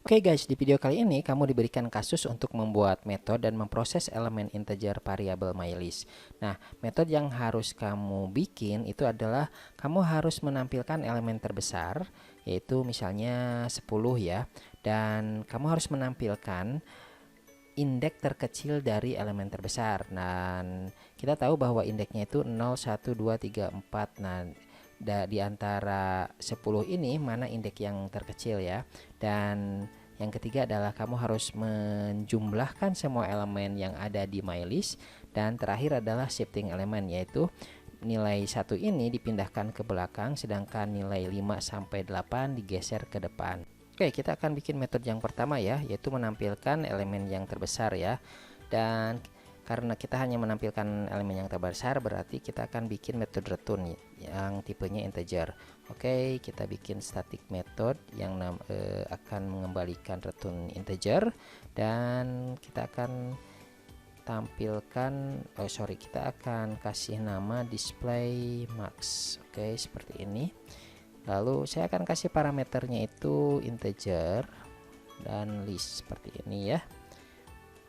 Oke guys, di video kali ini kamu diberikan kasus untuk membuat metode dan memproses elemen integer variabel mylist. Nah, metode yang harus kamu bikin itu adalah kamu harus menampilkan elemen terbesar, yaitu misalnya 10 ya. Dan kamu harus menampilkan indeks terkecil dari elemen terbesar. Dan kita tahu bahwa indeksnya itu 0, 1, 2, 3, 4. Nah, di antara 10 ini mana indeks yang terkecil ya. Dan yang ketiga adalah kamu harus menjumlahkan semua elemen yang ada di mylist. Dan terakhir adalah shifting elemen, yaitu nilai 1 ini dipindahkan ke belakang, sedangkan nilai 5 sampai 8 digeser ke depan. Oke, kita akan bikin metode yang pertama ya, yaitu menampilkan elemen yang terbesar ya. Dan karena kita hanya menampilkan elemen yang terbesar, berarti kita akan bikin metode return yang tipenya integer. Oke, kita bikin static method yang akan mengembalikan return integer. Dan kita akan tampilkan, kita akan kasih nama display max. Oke, seperti ini. Lalu saya akan kasih parameternya itu integer dan list seperti ini ya.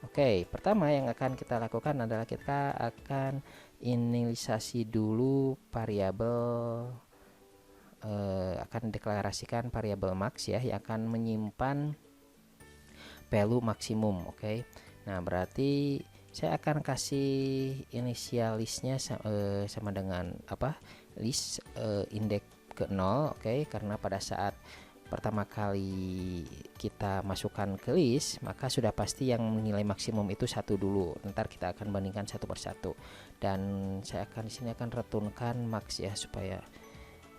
Oke, pertama yang akan kita lakukan adalah kita akan inisialisasi dulu variabel, akan deklarasikan variabel max ya, yang akan menyimpan value maksimum. Oke, nah berarti saya akan kasih inisialisnya sama dengan apa, list indeks ke 0. Oke, karena pada saat pertama kali kita masukkan ke list, maka sudah pasti yang nilai maksimum itu 1 dulu. Ntar kita akan bandingkan satu persatu. Dan saya akan di sini akan returnkan max ya, supaya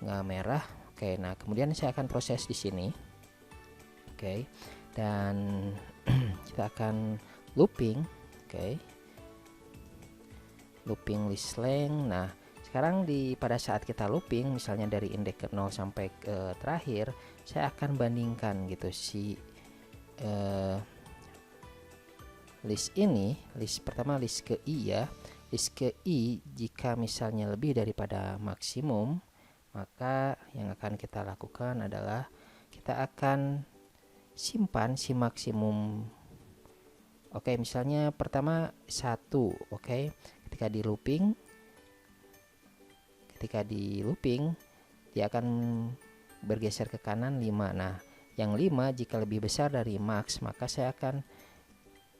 nggak merah. Oke, nah kemudian saya akan proses di sini. Oke, dan kita akan looping. Oke, looping list length. Nah, sekarang pada saat kita looping, misalnya dari indeks ke 0 sampai ke terakhir, saya akan bandingkan gitu si list ini, list pertama list ke i ya. List ke i jika misalnya lebih daripada maksimum, maka yang akan kita lakukan adalah kita akan simpan si maksimum. Oke, misalnya pertama 1. Oke, ketika di looping dia akan bergeser ke kanan 5. Nah, yang 5 jika lebih besar dari max, maka saya akan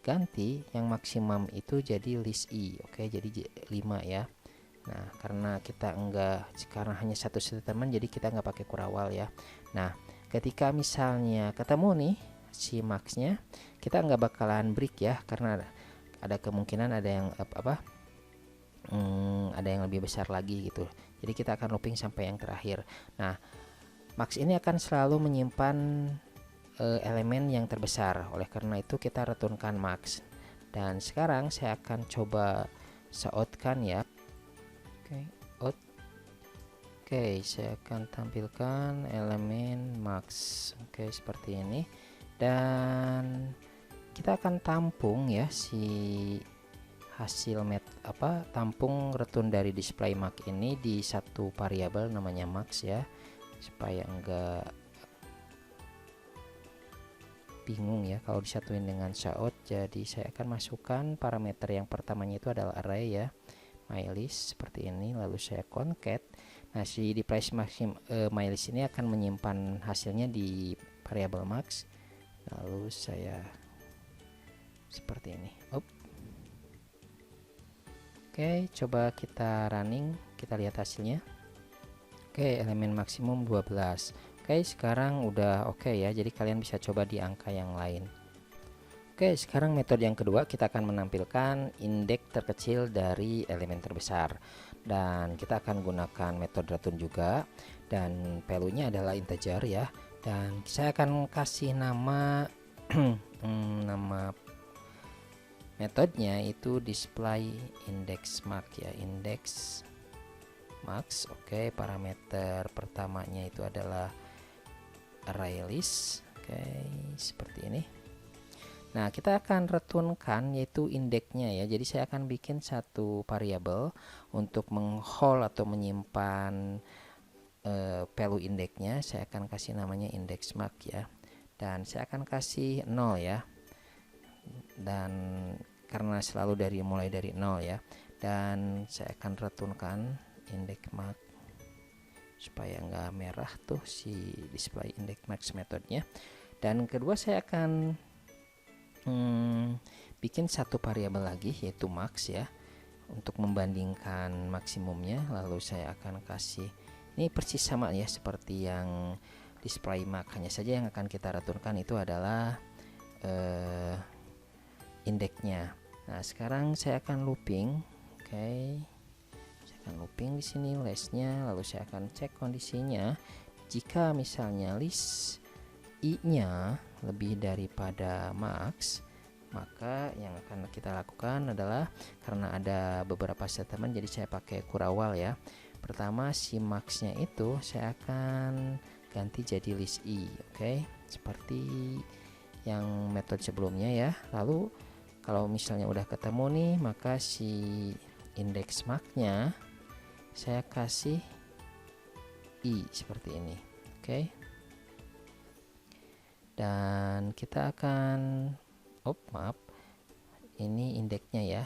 ganti yang maksimum itu jadi list i. Oke, jadi 5 ya. Nah, karena kita sekarang hanya satu statement, jadi kita nggak pakai kurawal ya. Nah, ketika misalnya ketemu nih si maxnya, kita nggak bakalan break ya, karena ada kemungkinan ada yang ada yang lebih besar lagi gitu. Jadi kita akan looping sampai yang terakhir. Nah, max ini akan selalu menyimpan elemen yang terbesar. Oleh karena itu kita returnkan max. Dan sekarang saya akan coba seoutkan ya. Oke, out. Oke, saya akan tampilkan elemen max. Oke, seperti ini. Dan kita akan tampung ya si hasil tampung return dari display max ini di satu variabel namanya max ya, supaya enggak bingung ya kalau disatuin dengan shout. Jadi saya akan masukkan parameter yang pertamanya itu adalah array ya, mylist seperti ini. Lalu saya concat. Nah, si di place mylist ini akan menyimpan hasilnya di variabel max. Lalu saya seperti ini. Oke, coba kita running, kita lihat hasilnya. Oke, elemen maksimum 12. Oke, sekarang udah oke ya, jadi kalian bisa coba di angka yang lain. Oke, sekarang metode yang kedua, kita akan menampilkan indeks terkecil dari elemen terbesar. Dan kita akan gunakan metode return juga, dan value-nya adalah integer ya. Dan saya akan kasih nama nama metodenya itu display index max ya, index max. Oke, parameter pertamanya itu adalah array list. Oke, seperti ini. Nah, kita akan returnkan yaitu indeksnya ya. Jadi saya akan bikin satu variabel untuk menghold atau menyimpan value indeksnya. Saya akan kasih namanya index max ya. dan saya akan kasih 0 ya, dan karena selalu mulai dari 0 ya, dan saya akan retunkan index max supaya nggak merah tuh si display index max metodenya. Dan kedua saya akan bikin satu variabel lagi yaitu max ya, untuk membandingkan maksimumnya. Lalu saya akan kasih, ini persis sama ya seperti yang display max, hanya saja yang akan kita return itu adalah indeksnya. Nah sekarang saya akan looping, oke. Saya akan looping di sini listnya, lalu saya akan cek kondisinya. Jika misalnya list i-nya lebih daripada max, maka yang akan kita lakukan adalah, karena ada beberapa statement jadi saya pakai kurawal ya. Pertama si maxnya itu saya akan ganti jadi list i, oke, seperti yang metode sebelumnya ya. Lalu kalau misalnya udah ketemu nih, maka si index max-nya saya kasih i seperti ini, oke. Dan kita akan maaf, ini indeksnya ya.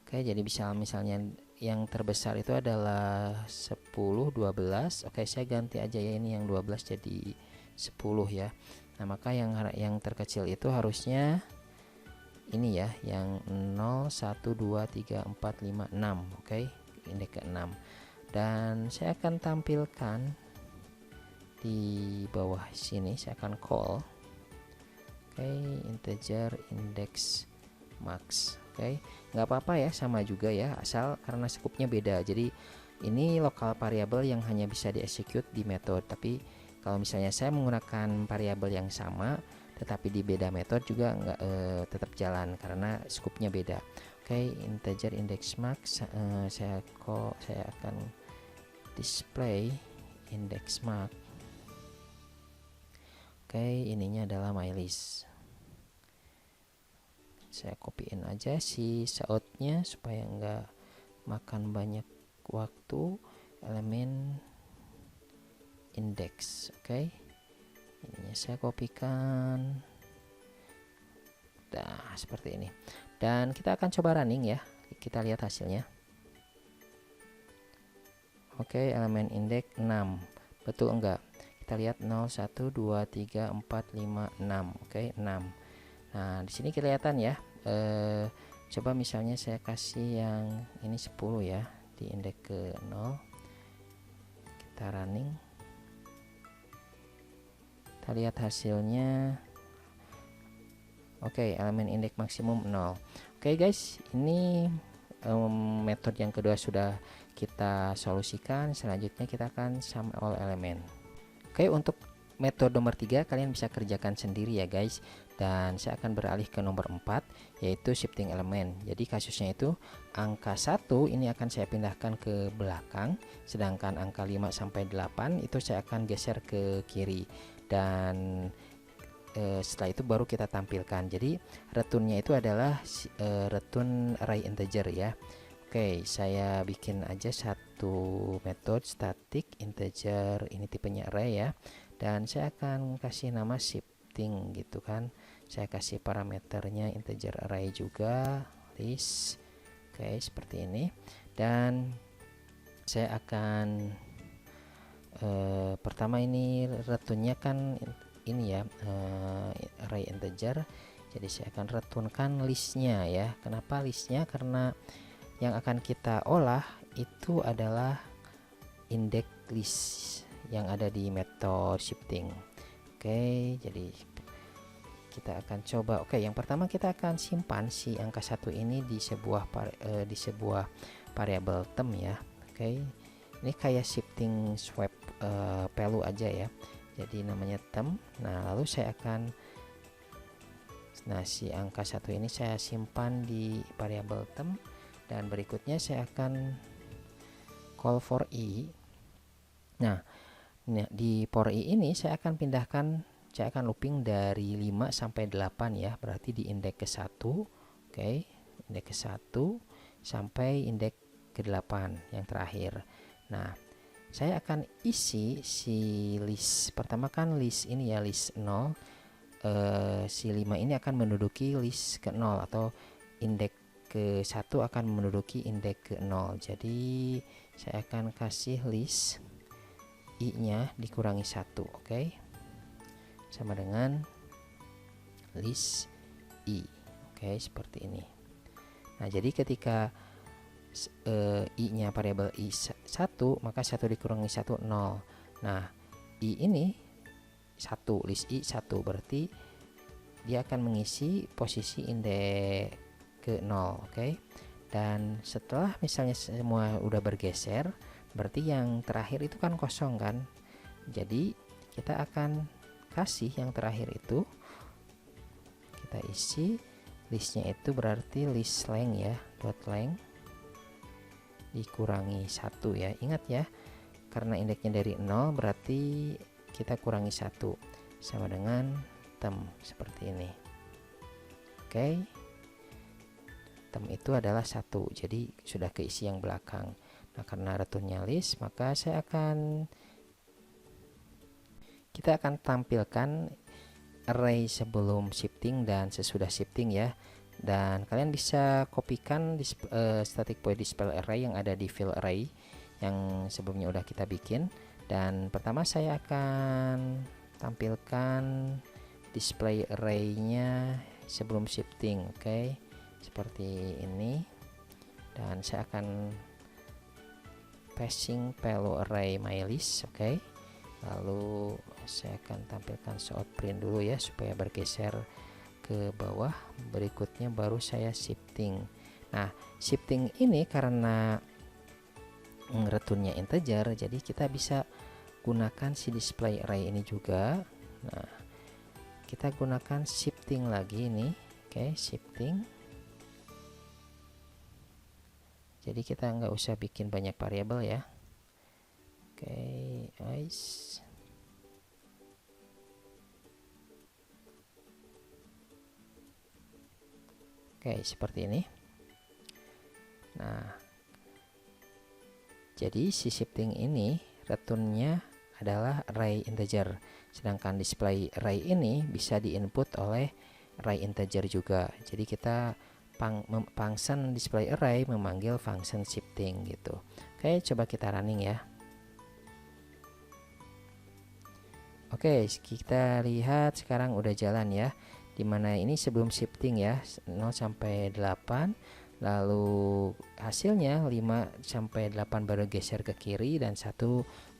Oke, jadi misalnya yang terbesar itu adalah 10, 12. Oke, saya ganti aja ya, ini yang 12 jadi 10 ya. Nah, maka yang terkecil itu harusnya ini ya, yang 0, 1, 2, 3, 4, 5, 6. Oke, indeks ke-6. Dan saya akan tampilkan di bawah sini, saya akan call integer index max. Nggak apa-apa ya, sama juga ya, asal karena skupnya beda. Jadi ini lokal variabel yang hanya bisa di-execute di metode, tapi kalau misalnya saya menggunakan variabel yang sama tetapi di beda metode juga nggak tetap jalan karena skupnya beda. Integer index max, saya akan display index max. Ininya adalah my list. Saya copyin aja si sautnya supaya nggak makan banyak waktu. Elemen index, ininya saya kopikan. Nah, seperti ini. Dan kita akan coba running ya. Kita lihat hasilnya. Elemen indeks 6. Betul enggak? Kita lihat 0, 1, 2, 3, 4, 5, 6. 6. Nah, di sini kelihatan ya. Coba misalnya saya kasih yang ini 10 ya, di indeks ke 0. Kita running. Kita lihat hasilnya. Elemen indeks maksimum 0. Guys, ini metode yang kedua sudah kita solusikan. Selanjutnya kita akan sum all element. Untuk metode nomor 3 kalian bisa kerjakan sendiri ya guys. Dan saya akan beralih ke nomor 4, yaitu shifting element. Jadi kasusnya itu angka 1 ini akan saya pindahkan ke belakang, sedangkan angka 5 sampai 8 itu saya akan geser ke kiri. Dan setelah itu baru kita tampilkan. Jadi returnnya itu adalah return array integer ya. Saya bikin aja satu metode static integer, ini tipenya array ya, dan saya akan kasih nama shifting gitu kan. Saya kasih parameternya integer array juga, list. Seperti ini. Dan saya akan pertama ini returnnya kan ini ya, array integer. Jadi saya akan returnkan listnya ya. Kenapa listnya? Karena yang akan kita olah itu adalah index list yang ada di metode shifting. Jadi kita akan coba. Yang pertama kita akan simpan si angka 1 ini di sebuah variabel term ya. Ini kayak shifting swap value aja ya. Jadi namanya term. Nah, lalu saya akan si angka 1 ini saya simpan di variabel term. Dan berikutnya saya akan call for i. Nah, di for i ini saya akan pindahkan, saya akan looping dari 5 sampai 8 ya, berarti di indeks ke 1. Indeks ke 1 sampai indeks ke 8 yang terakhir. Nah, saya akan isi si list pertama, kan list ini ya, list 0. Si 5 ini akan menduduki list ke 0 atau indeks ke 1 akan menduduki indeks ke 0. Jadi saya akan kasih list i nya dikurangi 1, oke, sama dengan list i, oke, seperti ini. Nah, jadi ketika i nya variabel i 1, maka 1 dikurangi 1 0. Nah, i ini 1, list i 1, berarti dia akan mengisi posisi indeks ke 0, oke. Dan setelah misalnya semua udah bergeser, berarti yang terakhir itu kan kosong kan. Jadi kita akan kasih yang terakhir itu, kita isi listnya itu berarti list length ya, dot length dikurangi 1 ya. Ingat ya, karena indeksnya dari 0 berarti kita kurangi 1 sama dengan tem, seperti ini. Oke, tem itu adalah 1, jadi sudah keisi yang belakang. Nah, karena returnnya list, maka kita akan tampilkan array sebelum shifting dan sesudah shifting ya. Dan kalian bisa kopikan static void display array yang ada di fill array yang sebelumnya udah kita bikin. Dan pertama saya akan tampilkan display array-nya sebelum shifting, oke, seperti ini. Dan saya akan passing value array mylist, oke. Lalu saya akan tampilkan shoutprint dulu ya supaya bergeser ke bawah. Berikutnya baru saya shifting. Nah, shifting ini karena returnnya integer, jadi kita bisa gunakan si display array ini juga. Nah, kita gunakan shifting lagi ini, oke, shifting. Jadi kita nggak usah bikin banyak variabel ya. Oke, nice. Oke, seperti ini. Nah, jadi si shifting ini returnnya adalah array integer, sedangkan display array ini bisa diinput oleh array integer juga. Jadi kita function display array memanggil function shifting gitu. Oke, coba kita running ya. Oke, kita lihat sekarang udah jalan ya. Dimana ini sebelum shifting ya, 0 sampai 8, lalu hasilnya 5 sampai 8 baru geser ke kiri dan 1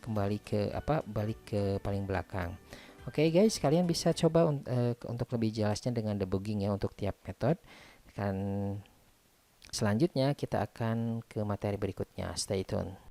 kembali ke balik ke paling belakang. Oke guys, kalian bisa coba untuk lebih jelasnya dengan debugging ya untuk tiap metode. Dan selanjutnya kita akan ke materi berikutnya. Stay tune.